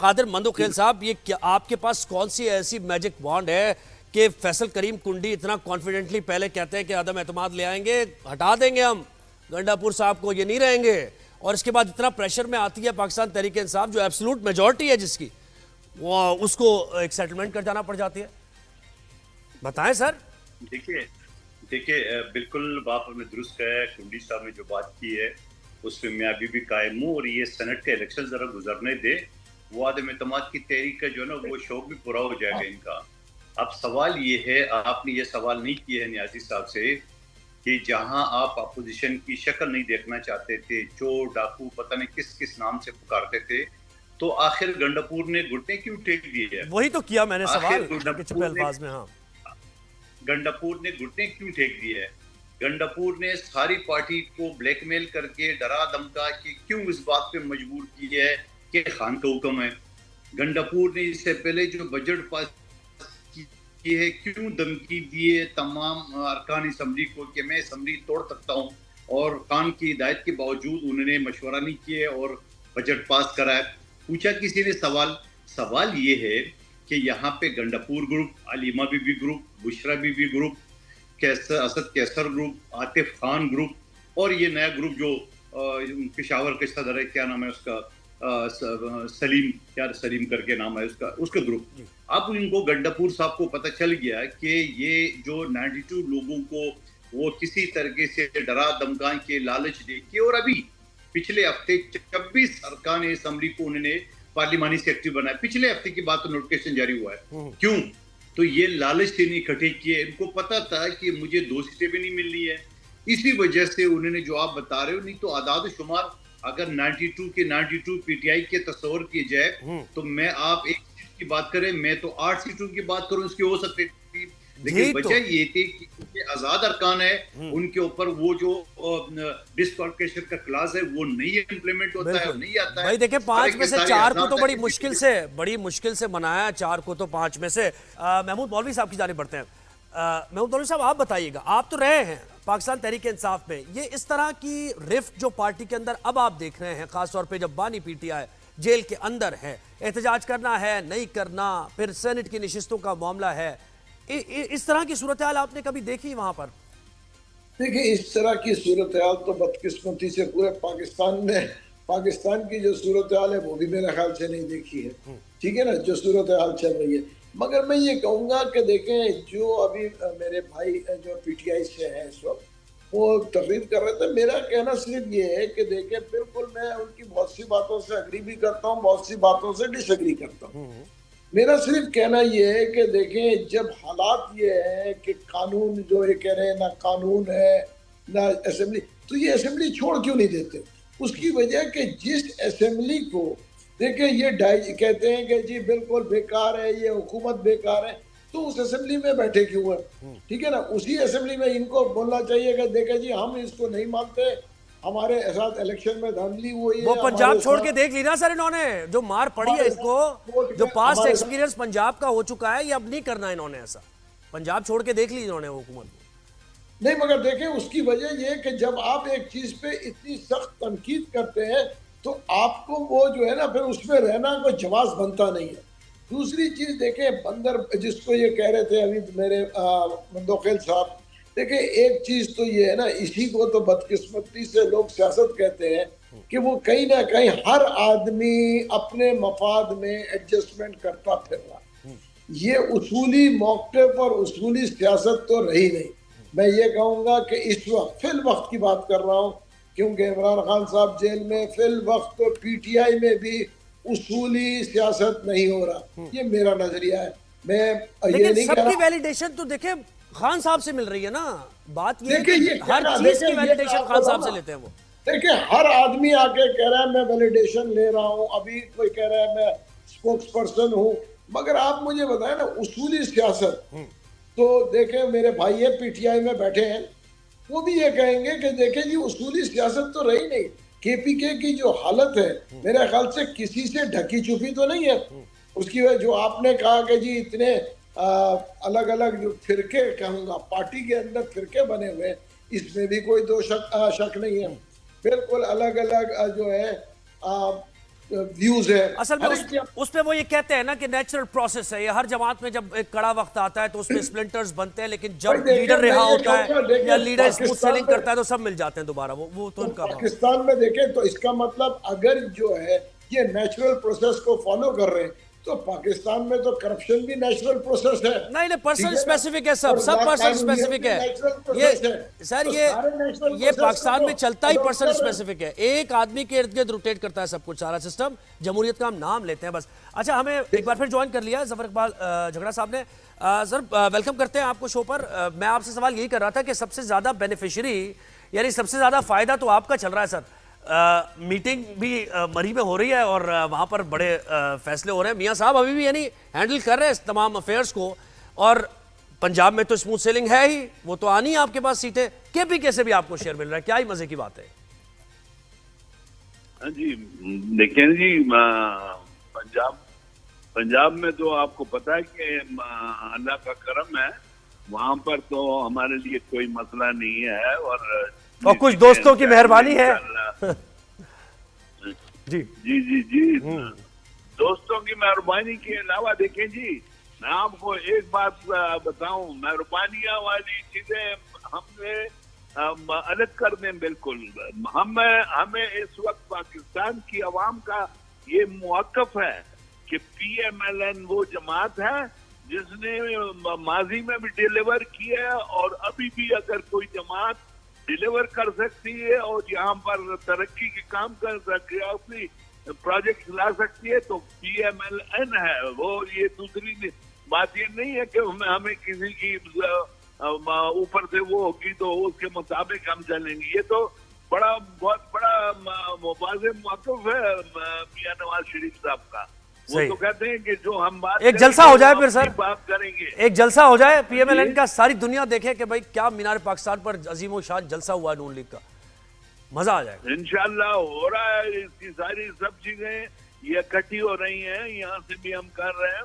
कादिर मंदोखेल साहब, ये क्या आपके पास कौन सी ऐसी मैजिक वॉन्ड है कि फैसल करीम कुंडी इतना कॉन्फिडेंटली पहले कहते हैं कि अदम एतमाद ले आएंगे, हटा देंगे हम गंडापुर साहब को, ये नहीं रहेंगे, और इसके बाद इतना प्रेशर में आती है पाकिस्तान तहरीक इंसाफ जो एब्सोल्यूट मेजॉरिटी है जिसकी, वो उसको एक सेटलमेंट कर जाना पड़ जाती है? बताएं सर। देखिए देखिए बिल्कुल बाप ने दुरुस्त कहा है। कुंडी साहब ने जो बात की है उस पर मैं अभी भी कायम हूँ, और ये सेनेट के इलेक्शन जरा गुजरने दे, वो आदम एतमाद की तहरीक का जो है ना वो शौक भी पूरा हो जाएगा इनका। अब सवाल ये है, आपने ये सवाल नहीं किया है नियाजी साहब से कि जहां आप अपोजिशन की शक्ल नहीं देखना चाहते थे, चोर डाकू पता नहीं किस किस नाम से पुकारते थे, तो आखिर गंडापुर ने घुटने क्यों टेक दिए है? वही तो किया मैंने सवाल गंडापुर में। हाँ, गंडापुर ने घुटने क्यों टेक दिए है? गंडापुर ने सारी पार्टी को ब्लैकमेल करके डरा धमका कि क्यों इस बात पे मजबूर की है कि खान का हुक्म है। गंडापुर ने इससे पहले जो बजट पास की है क्यों धमकी दिए तमाम अरकान असम्बली को कि मैं असम्बली तोड़ सकता हूँ, और खान की हिदायत के बावजूद उन्होंने मशवरा नहीं किया और बजट पास कराया। पूछा किसी ने सवाल? सवाल ये है कि यहाँ पे गंडापुर ग्रुप, अलीमा बीबी group, Bushra Bibi group, Asad Qaiser group, Atif Khan group, और ये नया ग्रुप जो पेशावर के सदर है, क्या नाम है उसका, सलीम, क्या सलीम करके नाम है उसका ग्रुप। अब इनको गंडापुर साहब को पता चल गया कि ये जो 92 लोगों को वो किसी तरीके से डरा धमका के लालच दे के, और अभी पिछले हफ्ते 26 अरकान असम्बली को उन्होंने पार्लिमानी सेक्रेटरी बनाया। पिछले हफ्ते की बात, तो नोटिफिकेशन जारी हुआ है। क्यों? तो ये लालच से नहीं इकट्ठे किए, इनको पता था कि मुझे 2 सीटें भी नहीं मिलनी है, इसी वजह से उन्होंने जो आप बता रहे हो, नहीं तो आदाद शुमार अगर 92 के 92 पीटीआई के तस्वर किए जाए तो मैं आप एक सीट की बात करें, मैं तो 8 सीटों की बात करूं, इसकी हो सकती थी, लेकिन वजह ये थी कि उनके आजाद अरकान है, उनके ऊपर वो जो डिस्क्वालिफिकेशन का क्लास है वो नहीं इम्प्लीमेंट होता है, नहीं आता है। भाई देखिए, 5 में से 4 को तो बड़ी मुश्किल से बनाया, 4 को तो 5 में से। महमूद मौलवी साहब की जानिब बढ़ते हैं। महमूद मौलवी साहब, आप बताइएगा, आप तो रहे हैं पाकिस्तान तहरीक इंसाफ में, ये इस तरह की रिफ्ट जो पार्टी के अंदर अब आप देख रहे हैं, खासतौर पे जब बानी पीटीआई जेल के अंदर है, एहतजाज करना है नहीं करना, फिर सेनेट की नशिस्तों का मामला है, इस तरह की सूरत हाल आपने कभी देखी वहां पर? देखिए, इस तरह की सूरत हाल तो बदकिस्मती से पूरे पाकिस्तान में, पाकिस्तान की जो सूरत हाल है वो भी मेरे ख्याल से नहीं देखी है। ठीक है ना, जो सूरत हाल चल रही है। मगर मैं ये कहूँगा कि देखें, जो अभी मेरे भाई जो पीटीआई से हैं इस वक्त, वो तकरीर कर रहे थे, मेरा कहना सिर्फ ये है कि देखें, बिल्कुल मैं उनकी बहुत सी बातों से अग्री भी करता हूँ, बहुत सी बातों से डिसएग्री करता हूँ। मेरा सिर्फ कहना ये है कि देखें, जब हालात ये है कि कानून जो ये कह रहे हैं, ना कानून है ना असेंबली, तो ये असेंबली छोड़ क्यों नहीं देते? उसकी वजह कि जिस असेंबली को देखिए ये कहते हैं कि जी बिल्कुल बेकार है, ये हुकूमत बेकार है, तो उस असेंबली में बैठे क्यों है? ठीक है ना, उसी असेंबली में इनको बोलना चाहिए कि देखे जी हम इसको नहीं मानते, हमारे साथ इलेक्शन में धांधली हुई है। वो पंजाब छोड़ के देख ली ना सर, इन्होंने जो मार पड़ी है इनको, जो पास्ट एक्सपीरियंस पंजाब का हो चुका है, ये अब नहीं करना इन्होंने ऐसा। पंजाब छोड़ के देख ली इन्होंने हुकूमत को। नहीं, मगर देखें, उसकी वजह ये कि जब आप एक चीज पे इतनी सख्त तनकीद करते हैं तो आपको वो जो है ना, फिर उसमें रहना कोई जवाब बनता नहीं है। दूसरी चीज देखें, बंदर जिसको ये कह रहे थे अभी मेरे मंदोखेल साहब, देखिए एक चीज तो ये है ना, इसी को तो बदकिस्मती से लोग सियासत कहते हैं कि वो कहीं ना कहीं हर आदमी अपने मफाद में एडजस्टमेंट करता फिर रहा। ये उसूली मौके पर उसूली सियासत तो रही नहीं। मैं ये कहूँगा कि इस वक्त फिल वक्त की बात कर रहा हूँ, क्योंकि इमरान खान साहब जेल में, फिल वक्त तो पीटीआई में भी उसूली सियासत नहीं हो रहा। ये मेरा नजरिया है। मैं ये नहीं कह रहा, सबकी वैलिडेशन तो देखे खान साहब से मिल रही है ना, बात ये हर चीज की वैलिडेशन खान साहब से लेते हैं वो। देखिए, हर आदमी आके कह रहा है मैं वैलिडेशन ले रहा हूँ, अभी कोई कह रहा है मैं स्पोक्स पर्सन हूँ, मगर आप मुझे बताएं ना, उसूली सियासत तो देखें, मेरे भाई ये पीटीआई में बैठे हैं, वो भी ये कहेंगे कि देखें जी उसूली सियासत तो रही नहीं। केपीके की जो हालत है, मेरे ख्याल से किसी से ढकी छुपी तो नहीं है। उसकी वजह जो आपने कहा कि जी इतने अलग अलग जो फिरके, कहूँगा पार्टी के अंदर फिरके बने हुए, इसमें भी कोई दो शक नहीं है। बिल्कुल अलग अलग जो है व्यूज है। असल में अरे उस पे वो ये कहते हैं ना कि नेचुरल प्रोसेस है ये, हर जमात में जब एक कड़ा वक्त आता है तो उसमें स्प्लिंटर्स बनते हैं, लेकिन भाई जब देखिए, लीडर मैं रिहा ये होता कहूंगा, है देखिए, या लीडर स्मूथ पाकिस्तान सेलिंग में करता है तो सब मिल जाते हैं दोबारा, वो तो उनका भाव। पाकिस्तान में देखें तो इसका मतलब अगर जो है ये नेचुरल प्रोसेस को फॉलो कर रहे हैं तो पाकिस्तान में तो करप्शन भी नेचुरल प्रोसेस है। नहीं नहीं, पर्सन ठीक है ना? स्पेसिफिक है, सब और सब पर्सन लाकानूनियत स्पेसिफिक भी है नेचुरल ये प्रोसेस है। सर। तो सारे नेचुरल ये प्रोसेस पाकिस्तान को में तो चलता ही adopt पर्सन कर रहे हैं। स्पेसिफिक है, एक आदमी के इर्द गिर्द रोटेट करता है सब कुछ, सारा सिस्टम। जमहूरियत का हम नाम लेते हैं बस। अच्छा, हमें एक बार फिर ज्वाइन कर लिया जफर इकबाल झगड़ा साहब ने। सर वेलकम करते हैं आपको शो पर। मैं आपसे सवाल यही कर रहा था कि सबसे ज्यादा बेनिफिशियरी यानी सबसे ज्यादा फायदा तो आपका चल रहा है सर। मीटिंग भी मरी में हो रही है और वहाँ पर बड़े फैसले हो रहे हैं। मियाँ साहब अभी भी यानी हैंडल कर रहे हैं इस तमाम अफेयर्स को, और पंजाब में तो स्मूथ सेलिंग है ही, वो तो आनी है आपके पास सीटें। केपीके से भी आपको शेयर मिल रहा है, क्या ही मजे की बात है। हाँ जी, देखिए जी, पंजाब में तो आपको पता है कि अल्लाह का करम है, वहाँ पर तो हमारे लिए कोई मसला नहीं है, और कुछ दोस्तों की मेहरबानी है। जी जी जी जी, दोस्तों की मेहरबानी के अलावा देखें जी, मैं आपको एक बात बताऊं, मेहरबानियां वाली चीजें हमने अलग कर दें बिल्कुल। हमें इस वक्त पाकिस्तान की आवाम का ये मौक़िफ़ है कि PMLN वो जमात है जिसने माजी में भी डिलीवर किया है, और अभी भी अगर कोई जमात डिलीवर कर सकती है और यहाँ पर तरक्की के काम कर सकती है, अपनी प्रोजेक्ट ला सकती है, तो PMLN है वो। ये दूसरी बात ये नहीं है कि हमें किसी की ऊपर से वो होगी तो उसके मुताबिक हम चलेंगे। ये तो बहुत बड़ा वाज़ेह मौक़िफ़ है मियां नवाज शरीफ साहब का। वो तो कहते हैं कि जो हम बात एक जलसा हो जाए फिर सर, बात करेंगे, एक जलसा हो जाए PMLN का, सारी दुनिया देखे कि भाई क्या मीनार पाकिस्तान पर अजीम और शान जलसा हुआ नून लीग का, मजा आ जाएगा। इंशाल्लाह हो रहा है। इसकी सारी सब चीजें ये इकट्ठी हो रही हैं, यहाँ से भी हम कर रहे हैं,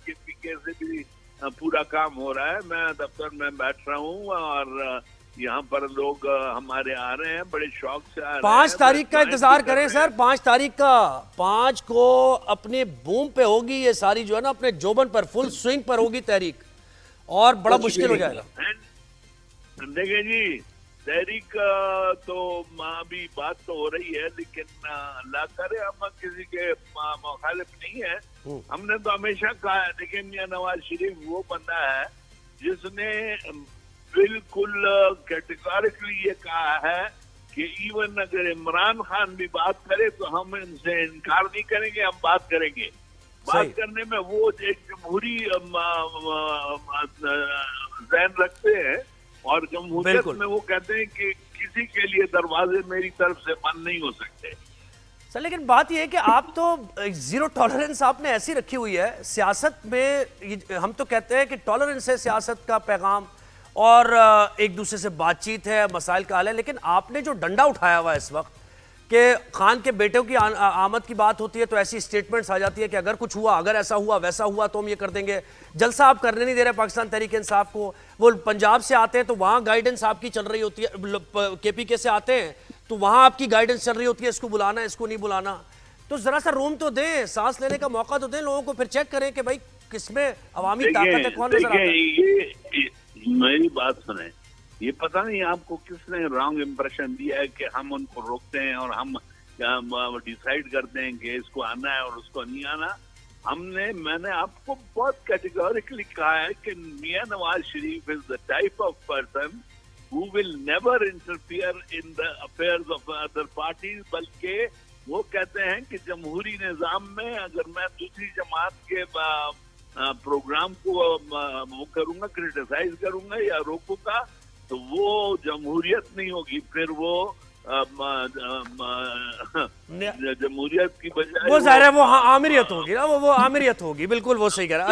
केपीके से भी पूरा काम हो रहा है। मैं दफ्तर में बैठ रहा हूँ और यहाँ पर लोग हमारे आ रहे हैं, बड़े शौक से आ रहे हैं। 5 तारीख का इंतजार करें सर, 5 तारीख का, 5 को अपने बूम पे होगी ये सारी जो है ना, अपने जोबन पर फुल स्विंग पर होगी तहरीक, और बड़ा मुश्किल हो जाएगा। देखिए जी, तहरीक तो अभी बात तो हो रही है, लेकिन अल्लाह करे हम किसी के मुखालिफ नहीं है। हमने तो हमेशा कहा है, लेकिन मियां नवाज शरीफ वो बंदा है जिसने बिल्कुल कैटेगोरिकली ये कहा है कि इवन अगर इमरान खान भी बात करे तो हम इनसे इनकार नहीं करेंगे, हम बात करेंगे। बात करने में वो एक जमहूरी ज़हन रखते हैं, और जमहूरियत में वो कहते हैं कि किसी के लिए दरवाजे मेरी तरफ से बंद नहीं हो सकते। सर लेकिन बात यह है कि आप तो जीरो टॉलरेंस आपने ऐसी रखी हुई है सियासत में। हम तो कहते हैं कि टॉलरेंस है सियासत का पैगाम, और एक दूसरे से बातचीत है, मसाइल का हल है, लेकिन आपने जो डंडा उठाया हुआ है इस वक्त कि खान के बेटों की आमद की बात होती है तो ऐसी स्टेटमेंट्स आ जाती है कि अगर कुछ हुआ, अगर ऐसा हुआ वैसा हुआ तो हम ये कर देंगे। जलसा आप करने नहीं दे रहे पाकिस्तान तहरीक इंसाफ को। वो पंजाब से आते हैं तो वहाँ गाइडेंस आपकी चल रही होती है, केपीके से आते हैं तो वहाँ आपकी गाइडेंस चल रही होती है, इसको बुलाना इसको नहीं बुलाना। तो जरा सा रूम तो दें, सांस लेने का मौका तो दें लोगों को, फिर चेक करें कि भाई किसमें अवामी ताकत है, कौन नजर आता है। मेरी बात सुने, ये पता नहीं आपको किसने रॉन्ग इंप्रेशन दिया है कि हम उनको रोकते हैं और हम डिसाइड करते हैं कि इसको आना है और उसको नहीं आना। मैंने आपको बहुत कैटेगोरिकली कहा है कि मियां Nawaz Sharif is the type of person who will never interfere in the affairs of other parties, बल्कि वो कहते हैं कि जमहूरी निज़ाम में अगर मैं दूसरी जमात के प्रोग्राम को वो करूंगा, क्रिटिसाइज करूंगा या रोकूंगा, तो वो जमहूरियत नहीं होगी, फिर वो जमहूरियत की बजाय वो ज़ाहिर है वो आमिरियत होगी ना, वो आमिरियत होगी। बिल्कुल वो सही कह रहा है।